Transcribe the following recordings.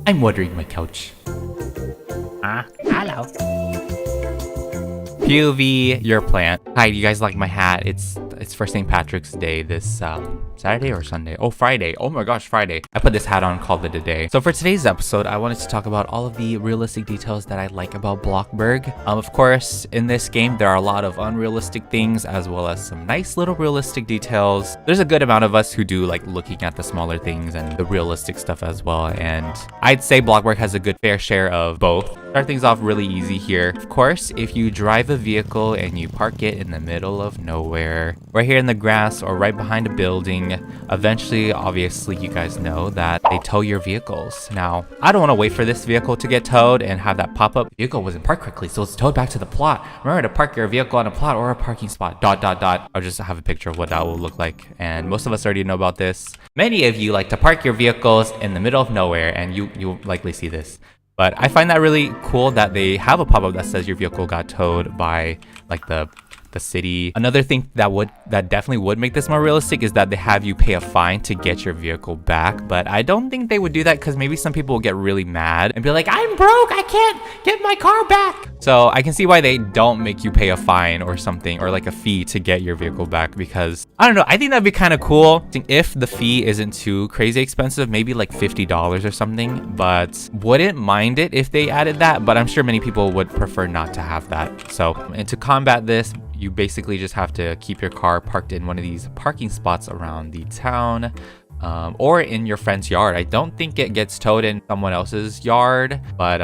I'm watering my couch. Hello. POV, your plant. Hi, do you guys like my hat? It's for St. Patrick's Day this Saturday or Sunday? Oh, Friday. Oh my gosh, Friday. I put this hat on, called it a day. So for today's episode, I wanted to talk about all of the realistic details that I like about Bloxburg. Of course, in this game, there are a lot of unrealistic things as well as some nice little realistic details. There's a good amount of us who do like looking at the smaller things and the realistic stuff as well. And I'd say Bloxburg has a good fair share of both. Start things off really easy here. Of course, if you drive a vehicle and you park it in the middle of nowhere, right here in the grass or right behind a building, eventually, obviously, you guys know that they tow your vehicles. Now, I don't want to wait for this vehicle to get towed and have that pop up. Vehicle wasn't parked correctly, so it's towed back to the plot. Remember to park your vehicle on a plot or a parking spot. ... I'll just have a picture of what that will look like. And most of us already know about this. Many of you like to park your vehicles in the middle of nowhere, and you'll likely see this. But I find that really cool that they have a pop-up that says your vehicle got towed by like the city. Another thing that definitely would make this more realistic is that they have you pay a fine to get your vehicle back. But I don't think they would do that because maybe some people will get really mad and be like, I'm broke, I can't get my car back. So I can see why they don't make you pay a fine or something, or like a fee to get your vehicle back, because I don't know, I think that'd be kind of cool if the fee isn't too crazy expensive, maybe like $50 or something. But wouldn't mind it if they added that, but I'm sure many people would prefer not to have that. So, and to combat this, you basically just have to keep your car parked in one of these parking spots around the town, or in your friend's yard. I don't think it gets towed in someone else's yard, but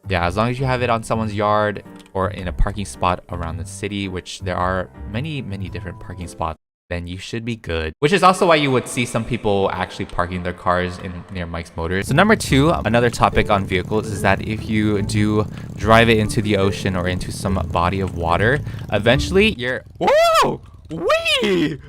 yeah, as long as you have it on someone's yard or in a parking spot around the city, which there are many different parking spots, then you should be good. Which is also why you would see some people actually parking their cars near Mike's Motors. So number two, another topic on vehicles is that if you do drive it into the ocean or into some body of water, eventually you're... Whoa! Wee!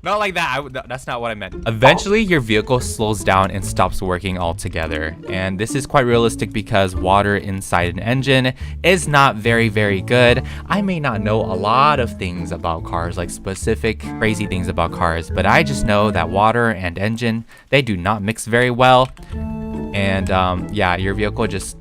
Not like that. That's not what I meant. Eventually, your vehicle slows down and stops working altogether. And this is quite realistic because water inside an engine is not very good. I may not know a lot of things about cars, like specific crazy things about cars, but I just know that water and engine, they do not mix very well. And yeah, your vehicle just...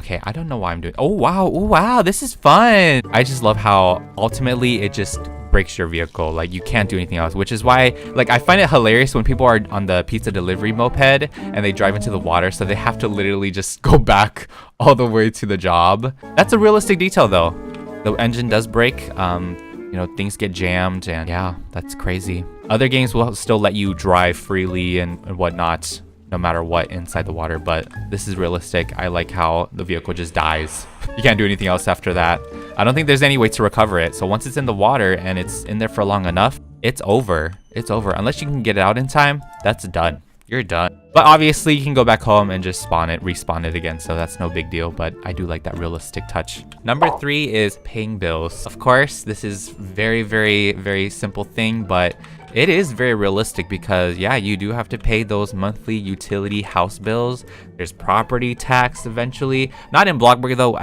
Okay, I don't know why I'm doing... Oh, wow, this is fun. I just love how ultimately it just breaks your vehicle. Like, you can't do anything else, which is why, like, I find it hilarious when people are on the pizza delivery moped and they drive into the water, so they have to literally just go back all the way to the job. That's a realistic detail though. The engine does break, you know, things get jammed, and yeah, that's crazy. Other games will still let you drive freely and whatnot, no matter what, inside the water, but this is realistic. I like how the vehicle just dies. You can't do anything else after that. I don't think there's any way to recover it. So once it's in the water and it's in there for long enough, it's over. It's over. Unless you can get it out in time, that's done. You're done. But obviously you can go back home and just respawn it again, so that's no big deal, but I do like that realistic touch. Number three is paying bills. Of course, this is very simple thing, but it is very realistic because yeah, you do have to pay those monthly utility house bills. There's property tax eventually. Not in Bloxburg though.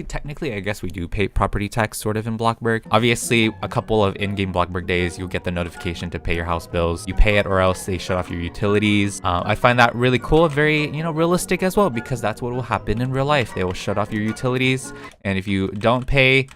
Technically, I guess we do pay property tax sort of in Bloxburg. Obviously, a couple of in-game Bloxburg days, you'll get the notification to pay your house bills. You pay it or else they shut off your utilities. I find that really cool, very, you know, realistic as well, because that's what will happen in real life. They will shut off your utilities, and if you don't pay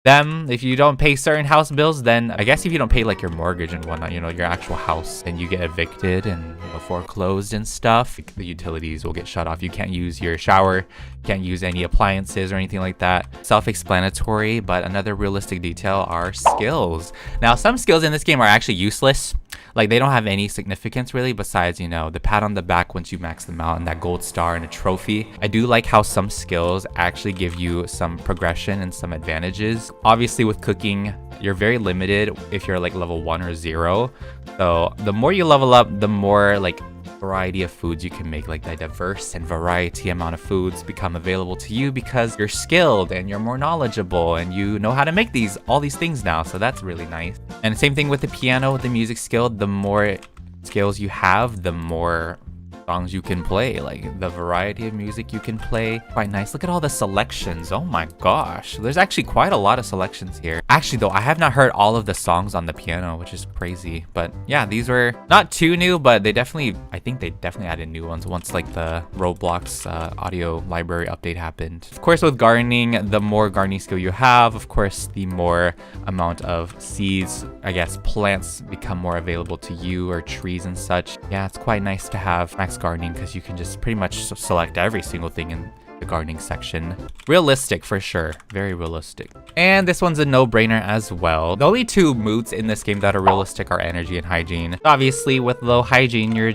them, if you don't pay certain house bills, then I guess if you don't pay like your mortgage and whatnot, you know, your actual house, then you get evicted and, you know, foreclosed and stuff. The utilities will get shut off. You can't use your shower, can't use any appliances or anything like that. Self-explanatory, but another realistic detail are skills. Now, some skills in this game are actually useless. Like, they don't have any significance really, besides, you know, the pat on the back once you max them out and that gold star and a trophy. I do like how some skills actually give you some progression and some advantages. Obviously, with cooking, you're very limited if you're like level 1 or 0. So the more you level up, the more like variety of foods you can make, like the diverse and variety amount of foods become available to you because you're skilled and you're more knowledgeable and you know how to make all these things now. So that's really nice. And same thing with the piano, the music skill. The more skills you have, the more songs you can play, like the variety of music you can play. Quite nice. Look at all the selections. Oh my gosh. There's actually quite a lot of selections here. Actually though, I have not heard all of the songs on the piano, which is crazy. But yeah, these were not too new, but I think they definitely added new ones once like the Roblox audio library update happened. Of course, with gardening, the more gardening skill you have, of course, the more amount of seeds, I guess, plants become more available to you, or trees and such. Yeah, it's quite nice to have max gardening because you can just pretty much select every single thing in the gardening section. Realistic for sure, very realistic. And this one's a no-brainer as well. The only two moods in this game that are realistic are energy and hygiene. Obviously with low hygiene, you're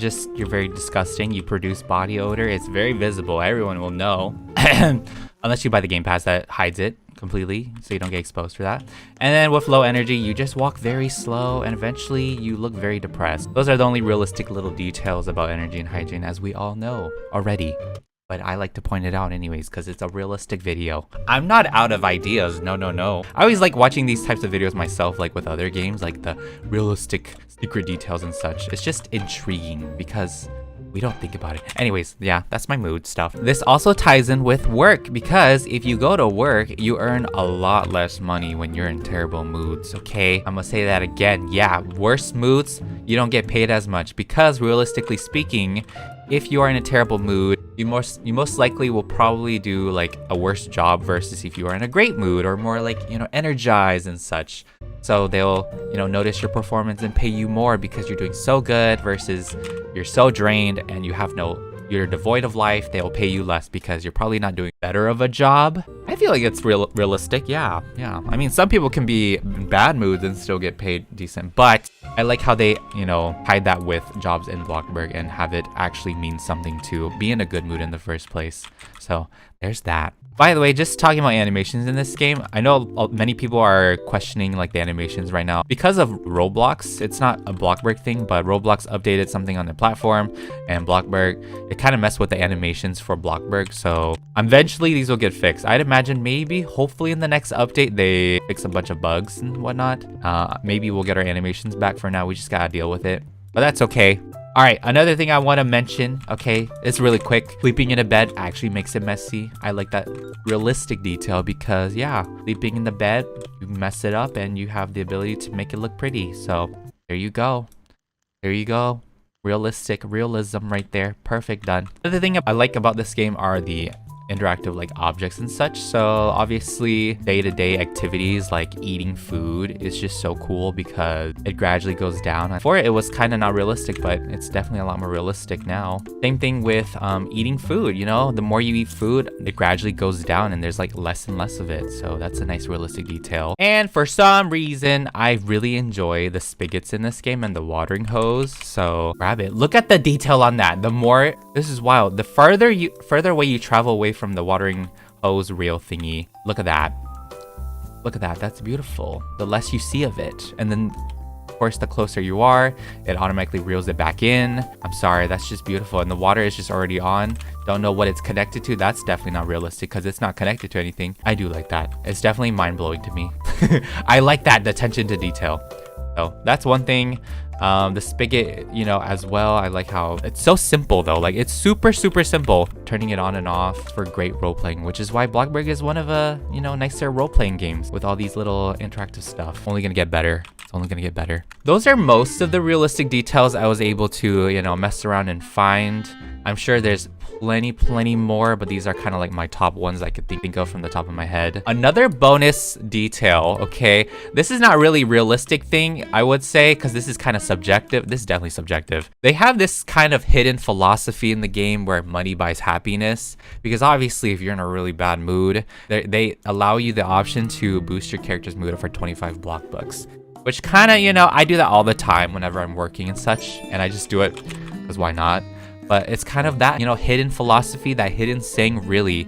very disgusting. You produce body odor. It's very visible. Everyone will know. Unless you buy the game pass that hides it completely, so you don't get exposed for that. And then with low energy, you just walk very slow and eventually you look very depressed. Those are the only realistic little details about energy and hygiene, as we all know already. But I like to point it out anyways because it's a realistic video. I'm not out of ideas, no. I always like watching these types of videos myself, like with other games, like the realistic secret details and such. It's just intriguing because we don't think about it. Anyways, yeah, that's my mood stuff. This also ties in with work because if you go to work, you earn a lot less money when you're in terrible moods, okay? I'm gonna say that again. Yeah, worse moods, you don't get paid as much because realistically speaking, if you are in a terrible mood, you most likely will probably do like a worse job versus if you are in a great mood or more like, energized and such. So they'll, notice your performance and pay you more because you're doing so good versus you're so drained and you're devoid of life. They'll pay you less because you're probably not doing better of a job. I feel like it's realistic. Yeah. I mean, some people can be in bad moods and still get paid decent, but I like how they, hide that with jobs in Bloxburg and have it actually mean something to be in a good mood in the first place. So there's that. By the way, just talking about animations in this game, I know many people are questioning like the animations right now because of Roblox. It's not a Bloxburg thing, but Roblox updated something on their platform, and Bloxburg, it kind of messed with the animations for Bloxburg. So eventually these will get fixed. I'd imagine hopefully in the next update, they fix a bunch of bugs and whatnot. Maybe we'll get our animations back. For now, we just gotta deal with it, but that's okay. All right, another thing I want to mention, okay, it's really quick. Sleeping in a bed actually makes it messy. I like that realistic detail because, yeah, sleeping in the bed, you mess it up and you have the ability to make it look pretty. So there you go. There you go. Realism right there. Perfect, done. Another thing I like about this game are the interactive like objects and such. So obviously day-to-day activities like eating food is just so cool because it gradually goes down. Before it was kind of not realistic, but it's definitely a lot more realistic now. Same thing with eating food, the more you eat food, it gradually goes down and there's like less and less of it. So that's a nice realistic detail. And for some reason, I really enjoy the spigots in this game and the watering hose. So grab it. Look at the detail on that. This is wild. The further away you travel away from the watering hose reel thingy, look at that. That's beautiful. The less you see of it, and then of course the closer you are, it automatically reels it back in. I'm sorry, that's just beautiful. And the water is just already on. Don't know what it's connected to. That's definitely not realistic because it's not connected to anything. I do like that. It's definitely mind-blowing to me. I like that, the attention to detail. So that's one thing. The spigot, as well, I like how it's so simple though. Like it's super simple, turning it on and off for great role-playing, which is why Bloxburg is one of nicer role-playing games with all these little interactive stuff. Only gonna get better. It's only gonna get better. Those are most of the realistic details I was able to, mess around and find. I'm sure there's plenty more, but these are kind of like my top ones I could think of from the top of my head. Another bonus detail, okay? This is not really realistic thing, I would say, because this is kind of subjective. This is definitely subjective. They have this kind of hidden philosophy in the game where money buys happiness, because obviously if you're in a really bad mood, they allow you the option to boost your character's mood for 25 block bucks, which kind of, I do that all the time whenever I'm working and such, and I just do it because why not? But it's kind of that, hidden philosophy, that hidden saying really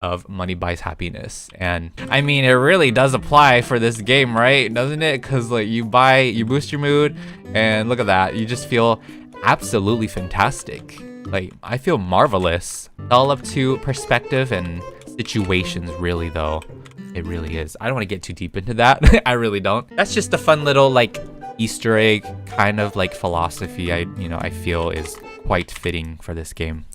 of money buys happiness. And I mean, it really does apply for this game, right? Doesn't it? Because like you boost your mood and look at that. You just feel absolutely fantastic. Like I feel marvelous. All up to perspective and situations really though. It really is. I don't want to get too deep into that. I really don't. That's just a fun little like Easter egg kind of like philosophy I feel is quite fitting for this game.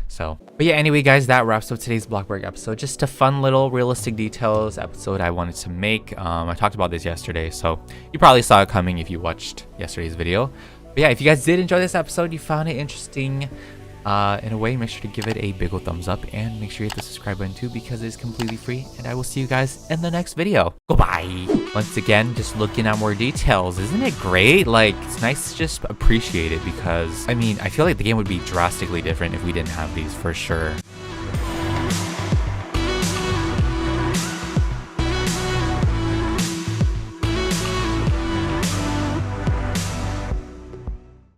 So, but yeah, anyway guys, that wraps up today's Bloxburg episode. Just a fun little realistic details episode I wanted to make. I talked about this yesterday, so you probably saw it coming if you watched yesterday's video. But yeah, if you guys did enjoy this episode, you found it interesting in a way, make sure to give it a big old thumbs up and make sure you hit the subscribe button too, because it's completely free. And I will see you guys in the next video. Goodbye. Once again, just looking at more details. Isn't it great? Like, it's nice to just appreciate it, because I mean, I feel like the game would be drastically different if we didn't have these, for sure.